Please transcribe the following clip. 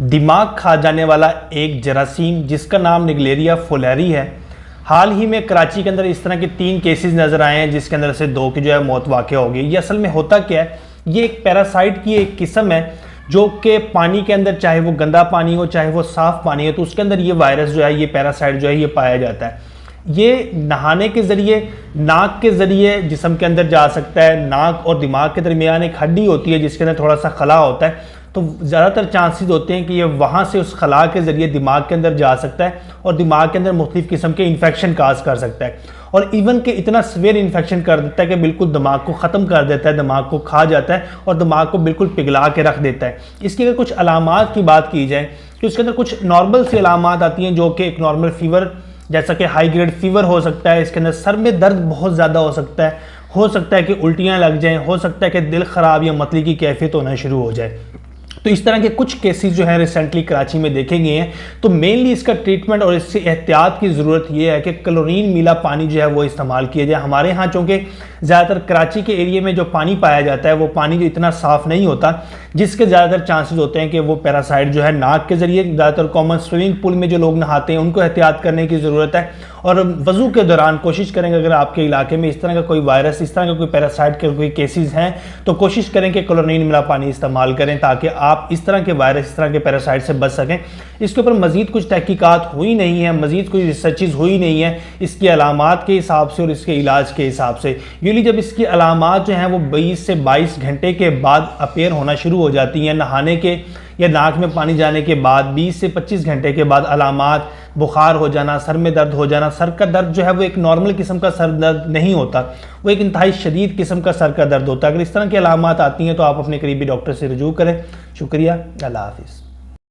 दिमाग खा जाने वाला एक जरासीम जिसका नाम निगलेरिया फुलेरी है। हाल ही में कराची के अंदर इस तरह के 3 केसेस नज़र आए हैं, जिसके अंदर से 2 की जो है मौत वाक़ हो गई। ये असल में होता क्या है, ये एक पैरासाइट की एक किस्म है जो कि पानी के अंदर, चाहे वो गंदा पानी हो चाहे वो साफ़ पानी हो, तो उसके अंदर ये वायरस जो है, ये पैरासाइट जो है, ये पाया जाता है। ये नहाने के ज़रिए, नाक के ज़रिए जिस्म के अंदर जा सकता है। नाक और दिमाग के दरमियान एक हड्डी होती है जिसके अंदर थोड़ा सा खला होता है, तो ज़्यादातर चांसेस होते हैं कि ये वहाँ से उस खला के ज़रिए दिमाग के अंदर जा सकता है और दिमाग के अंदर मुख्तलिफ़ किस्म के इन्फेक्शन काज कर सकता है, और इवन के इतना सवेयर इन्फेक्शन कर देता है कि बिल्कुल दिमाग को ख़त्म कर देता है, दिमाग को खा जाता है और दिमाग को बिल्कुल पिघला के रख देता है। इसकी अगर कुछ अलामात की बात की जाए तो इसके अंदर कुछ नॉर्मल सी अलामात आती हैं, जो कि एक नॉर्मल फीवर, जैसा कि हाई ग्रेड फीवर हो सकता है। इसके अंदर सर में दर्द बहुत ज़्यादा हो सकता है कि उल्टियाँ लग जाएं, हो सकता है कि दिल ख़राब या मतली की कैफियत होना शुरू हो जाए। तो इस तरह के कुछ केसेस जो हैं रिसेंटली कराची में देखे गए हैं। तो मेनली इसका ट्रीटमेंट और इससे एहतियात की ज़रूरत ये है कि क्लोरीन मिला पानी जो है वो इस्तेमाल किया जाए। हमारे यहाँ चूँकि ज़्यादातर कराची के एरिया में जो पानी पाया जाता है वो पानी जो इतना साफ़ नहीं होता, जिसके ज़्यादातर चांसेस होते हैं कि वो पैरासाइट जो है नाक के ज़रिए, ज़्यादातर कॉमन स्विमिंग पूल में जो लोग नहाते हैं उनको एहतियात करने की ज़रूरत है। और वज़ू के दौरान कोशिश करेंगे, अगर आपके इलाके में इस तरह का कोई वायरस, इस तरह का कोई पैरासाइट के कोई केसेस हैं, तो कोशिश करें कि क्लोरीन मिला पानी इस्तेमाल करें, ताकि आप इस तरह के वायरस, इस तरह के पैरासाइट से बच सकें। इसके ऊपर मज़ीद कुछ तहकीकात हुई नहीं है, मज़ीद कोई रिसर्चेज हुई नहीं है इसकी अलामात के हिसाब से और इसके इलाज के हिसाब से। यूजली जब इसकी अलामात जो हैं वो 20 से 22 घंटे के बाद अपेयर होना शुरू हो जाती हैं, नहाने के या नाक में पानी जाने के बाद 20 से 25 घंटे के बाद अलामात, बुखार हो जाना, सर में दर्द हो जाना। सर का दर्द जो है वो एक नॉर्मल किस्म का सर दर्द नहीं होता, वो एक इंतहाई शदीद किस्म का सर का दर्द होता है। अगर इस तरह की अलामात आती हैं तो आप अपने करीबी डॉक्टर से रुजू करें। शुक्रिया, अल्लाह हाफिज़।